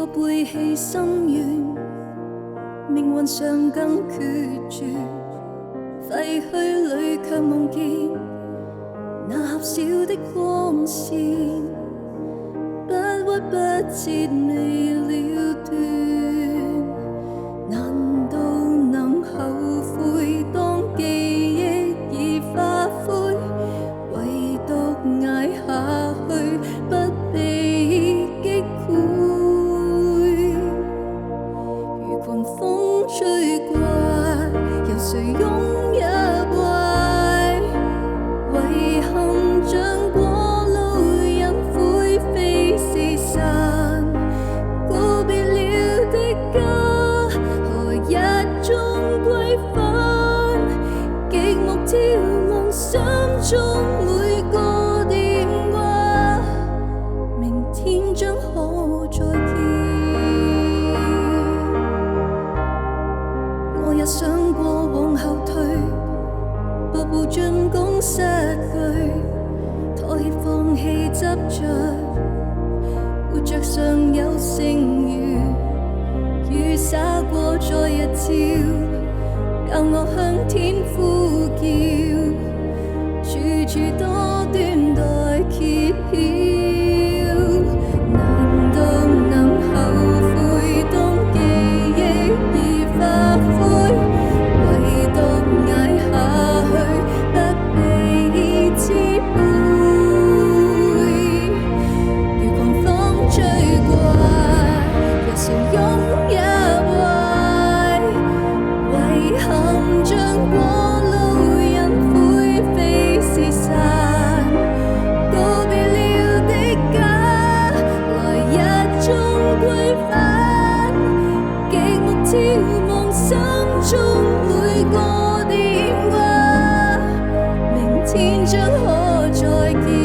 過背棄心願，命運上更決絕，廢墟裏卻夢見那狹小的光線，不屈不折未了斷。難道能後悔當記憶已化灰，唯獨捱下去不被擊潰？如狂風吹過，有誰擁一懷？遺憾像過路人灰飛四散，告別了的家，何日終歸返？極目眺望心中每個電話，明天將可再見。我也想過往後退，步步進攻失據，妥協放棄執着，活着尚有剩餘。雨灑過在日照，教我向天呼叫，處處多端待揭曉。難道能後悔當記憶已化灰，唯獨捱下去不被支配？如狂風吹過，有誰擁一懷？遺憾像過路人灰飛四散，告別了的家，來日終歸返。極目眺望心中每個電話，明天將可再見。